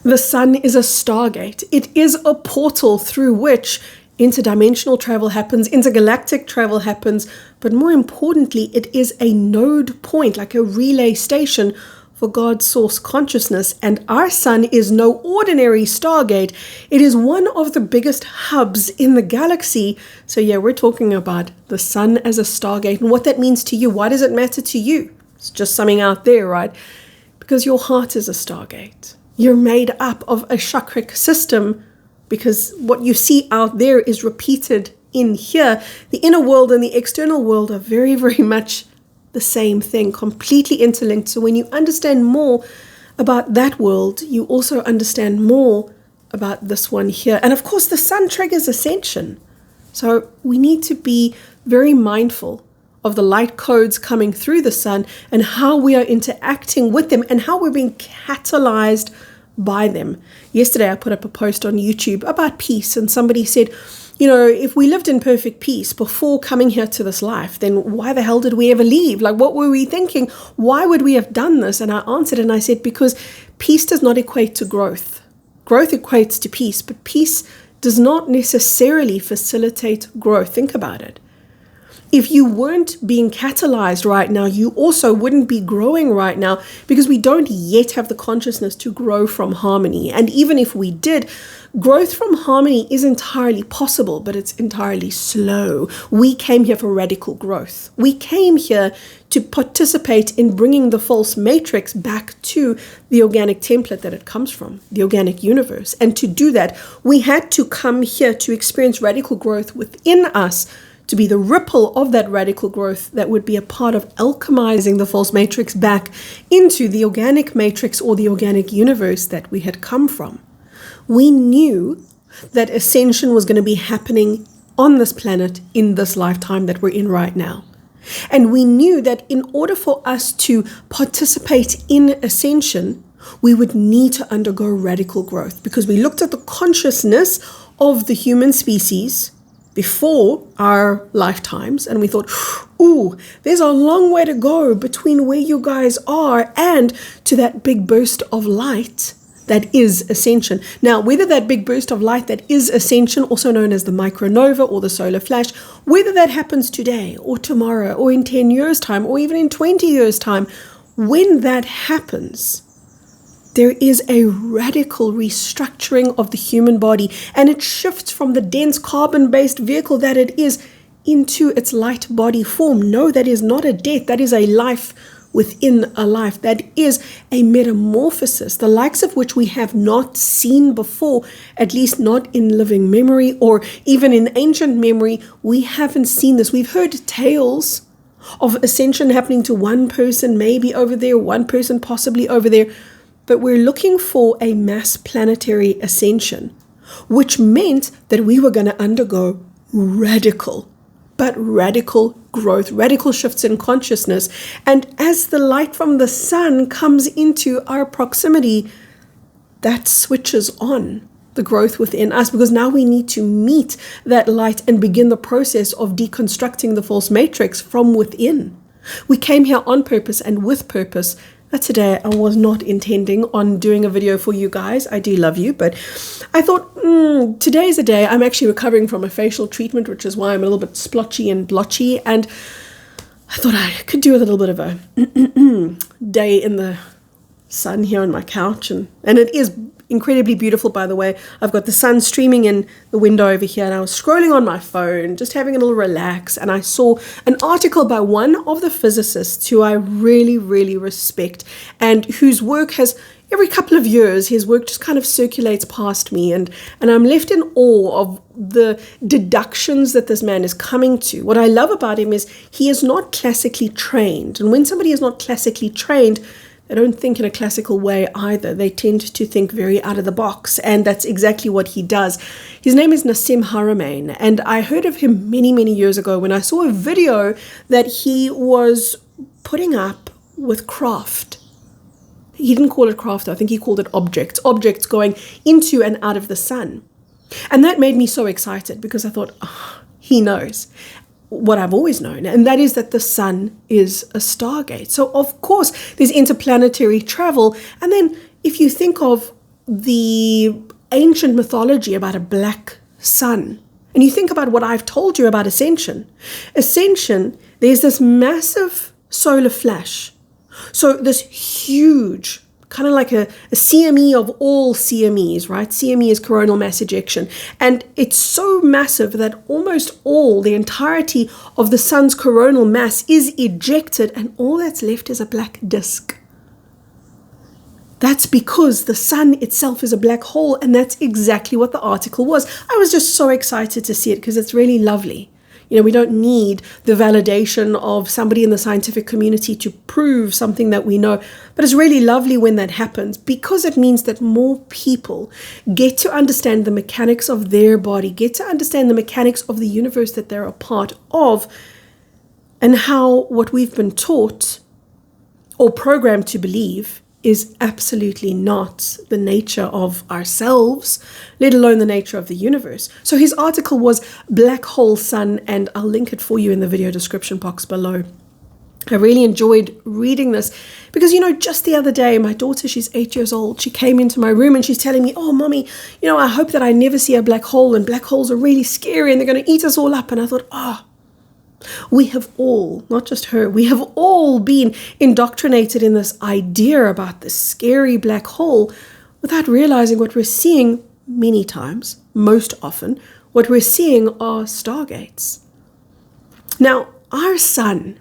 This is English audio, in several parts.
The sun is a stargate. It is a portal through which interdimensional travel happens, intergalactic travel happens, but more importantly, it is a node point, like a relay station for God's source consciousness. And our sun is no ordinary stargate. It is one of the biggest hubs in the galaxy. So yeah, we're talking about the sun as a stargate and what that means to you. Why does it matter to you? It's just something out there, right? Because your heart is a stargate. You're made up of a chakric system, because what you see out there is repeated in here. The inner world and the external world are very, very much the same thing, completely interlinked. So when you understand more about that world, you also understand more about this one here. And of course, the sun triggers ascension. So we need to be very mindful of the light codes coming through the sun and how we are interacting with them and how we're being catalyzed by them. Yesterday, I put up a post on YouTube about peace, and somebody said, you know, if we lived in perfect peace before coming here to this life, then why the hell did we ever leave? Like, what were we thinking? Why would we have done this? And I answered and I said, because peace does not equate to growth. Growth equates to peace, but peace does not necessarily facilitate growth. Think about it. If you weren't being catalyzed right now, you also wouldn't be growing right now, because we don't yet have the consciousness to grow from harmony. And even if we did, growth from harmony is entirely possible, but it's entirely slow. We came here for radical growth. We came here to participate in bringing the false matrix back to the organic template that it comes from, the organic universe. And to do that, we had to come here to experience radical growth within us, to be the ripple of that radical growth that would be a part of alchemizing the false matrix back into the organic matrix or the organic universe that we had come from. We knew that ascension was going to be happening on this planet in this lifetime that we're in right now. And we knew that in order for us to participate in ascension, we would need to undergo radical growth, because we looked at the consciousness of the human species before our lifetimes, and we thought, ooh, there's a long way to go between where you guys are and to that big burst of light that is ascension. Now, whether that big burst of light that is ascension, also known as the micronova or the solar flash, whether that happens today or tomorrow or in 10 years' time or even in 20 years' time, when that happens, there is a radical restructuring of the human body, and it shifts from the dense carbon-based vehicle that it is into its light body form. No, that is not a death. That is a life within a life. That is a metamorphosis, the likes of which we have not seen before, at least not in living memory or even in ancient memory. We haven't seen this. We've heard tales of ascension happening to one person, maybe over there, one person possibly over there. But we're looking for a mass planetary ascension, which meant that we were going to undergo radical growth, radical shifts in consciousness. And as the light from the sun comes into our proximity, that switches on the growth within us, because now we need to meet that light and begin the process of deconstructing the false matrix from within. We came here on purpose and with purpose. Today, I was not intending on doing a video for you guys. I do love you, but I thought today's a day. I'm actually recovering from a facial treatment, which is why I'm a little bit splotchy and blotchy. And I thought I could do a little bit of a day in the sun here on my couch. And it is incredibly beautiful, by the way. I've got the sun streaming in the window over here, and I was scrolling on my phone, just having a little relax, and I saw an article by one of the physicists who I really, really respect, and whose work has, every couple of years, his work just kind of circulates past me, and I'm left in awe of the deductions that this man is coming to. What I love about him is he is not classically trained, and when somebody is not classically trained, they don't think in a classical way either. They tend to think very out of the box, and that's exactly what he does. His name is Nassim Haramein, and I heard of him many, many years ago when I saw a video that he was putting up with craft. He didn't call it craft, I think he called it objects going into and out of the sun. And that made me so excited, because I thought, he knows what I've always known, and that is that the sun is a stargate. So of course there's interplanetary travel, and then if you think of the ancient mythology about a black sun, and you think about what I've told you about Ascension. Ascension, there's this massive solar flash. So this huge, kind of like a CME of all CMEs, right? CME is coronal mass ejection. And it's so massive that almost the entirety of the sun's coronal mass is ejected, and all that's left is a black disk. That's because the sun itself is a black hole, and that's exactly what the article was. I was just so excited to see it because it's really lovely. We don't need the validation of somebody in the scientific community to prove something that we know. But it's really lovely when that happens, because it means that more people get to understand the mechanics of their body, get to understand the mechanics of the universe that they're a part of, and how what we've been taught or programmed to believe is absolutely not the nature of ourselves, let alone the nature of the universe. So his article was Black Hole Sun, and I'll link it for you in the video description box below. I really enjoyed reading this because, just the other day, my daughter, she's 8 years old, she came into my room and she's telling me, "Oh, mommy, I hope that I never see a black hole, and black holes are really scary and they're going to eat us all up." And I thought, we have all, not just her, we have all been indoctrinated in this idea about this scary black hole without realizing what we're seeing many times, most often, what we're seeing are stargates. Now, our sun,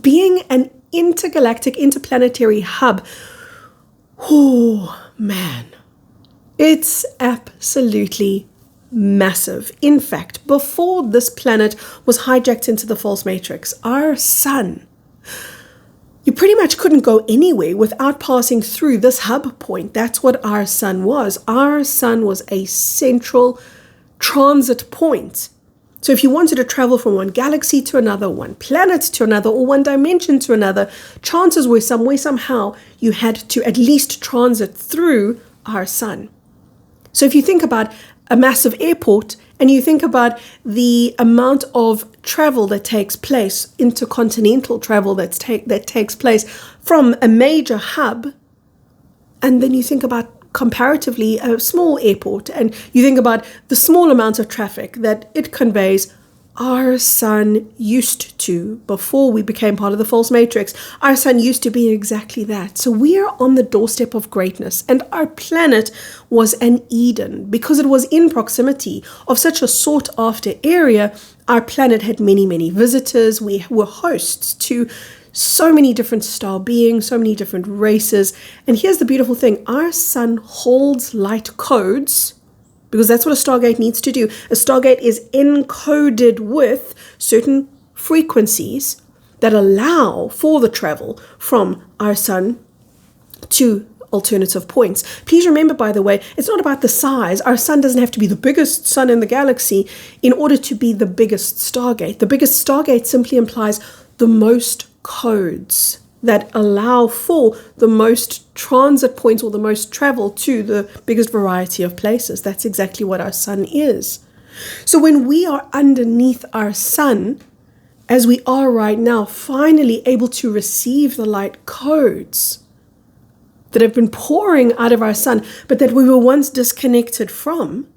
being an intergalactic, interplanetary hub, it's absolutely massive. In fact, before this planet was hijacked into the false matrix, our sun, you pretty much couldn't go anywhere without passing through this hub point. That's what our sun was. Our sun was a central transit point. So if you wanted to travel from one galaxy to another, one planet to another, or one dimension to another, chances were somehow you had to at least transit through our sun. So if you think about a massive airport, and you think about the amount of travel that takes place, intercontinental travel that takes place from a major hub, and then you think about comparatively a small airport, and you think about the small amount of traffic that it conveys, our sun used to, before we became part of the false matrix, our sun used to be exactly that. So we are on the doorstep of greatness, and our planet was an Eden. Because it was in proximity of such a sought after area, our planet had many, many visitors. We were hosts to so many different star beings, so many different races. And here's the beautiful thing, our sun holds light codes, because that's what a Stargate needs to do. A Stargate is encoded with certain frequencies that allow for the travel from our sun to alternative points. Please remember, by the way, it's not about the size. Our sun doesn't have to be the biggest sun in the galaxy in order to be the biggest Stargate. The biggest Stargate simply implies the most codes that allow for the most transit points or the most travel to the biggest variety of places. That's exactly what our sun is. So when we are underneath our sun, as we are right now, finally able to receive the light codes that have been pouring out of our sun, but that we were once disconnected from,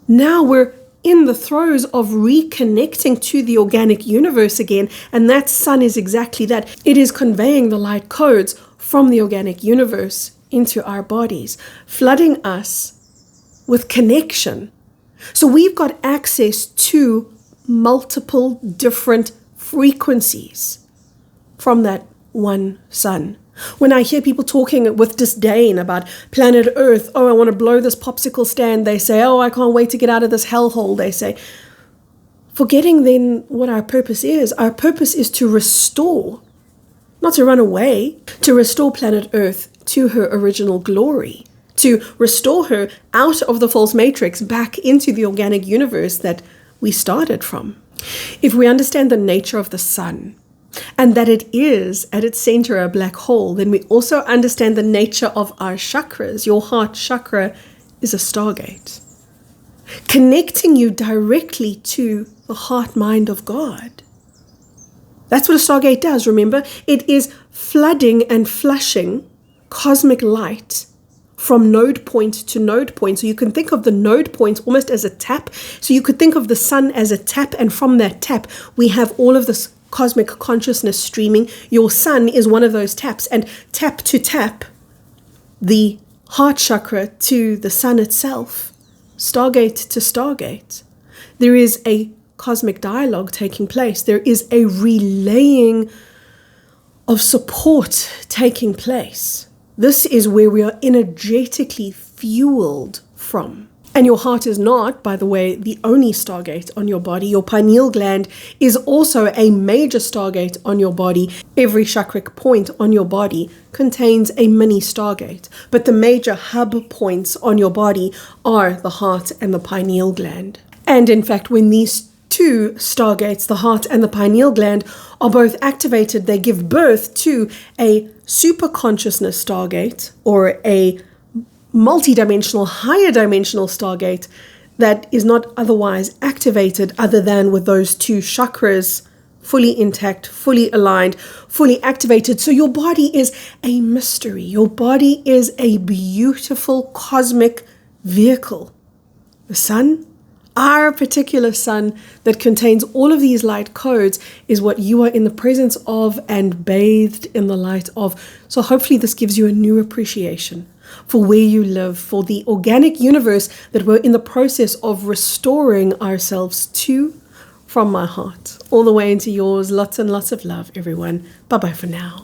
now we're in the throes of reconnecting to the organic universe again, and that sun is exactly that. It is conveying the light codes from the organic universe into our bodies, flooding us with connection. So we've got access to multiple different frequencies from that one sun. When I hear people talking with disdain about planet Earth, "Oh, I want to blow this popsicle stand," they say, "Oh, I can't wait to get out of this hellhole," they say. Forgetting then what our purpose is. Our purpose is to restore, not to run away, to restore planet Earth to her original glory, to restore her out of the false matrix back into the organic universe that we started from. If we understand the nature of the sun, and that it is at its center a black hole, then we also understand the nature of our chakras. Your heart chakra is a Stargate, connecting you directly to the heart mind of God. That's what a Stargate does, remember? It is flooding and flushing cosmic light from node point to node point. So you can think of the node point almost as a tap. So you could think of the sun as a tap, and from that tap, we have all of this cosmic consciousness streaming. Your sun is one of those taps, and tap to tap, the heart chakra to the sun itself, Stargate to Stargate. There is a cosmic dialogue taking place. There is a relaying of support taking place. This is where we are energetically fueled from. And your heart is not, by the way, the only Stargate on your body. Your pineal gland is also a major Stargate on your body. Every chakric point on your body contains a mini Stargate. But the major hub points on your body are the heart and the pineal gland. And in fact, when these two Stargates, the heart and the pineal gland, are both activated, they give birth to a super consciousness Stargate, or a multi-dimensional, higher dimensional Stargate that is not otherwise activated other than with those two chakras fully intact, fully aligned, fully activated. So your body is a mystery. Your body is a beautiful cosmic vehicle. The sun, our particular sun that contains all of these light codes, is what you are in the presence of and bathed in the light of. So hopefully this gives you a new appreciation for where you live, for the organic universe that we're in the process of restoring ourselves to. From my heart all the way into yours. Lots and lots of love, everyone. Bye-bye for now.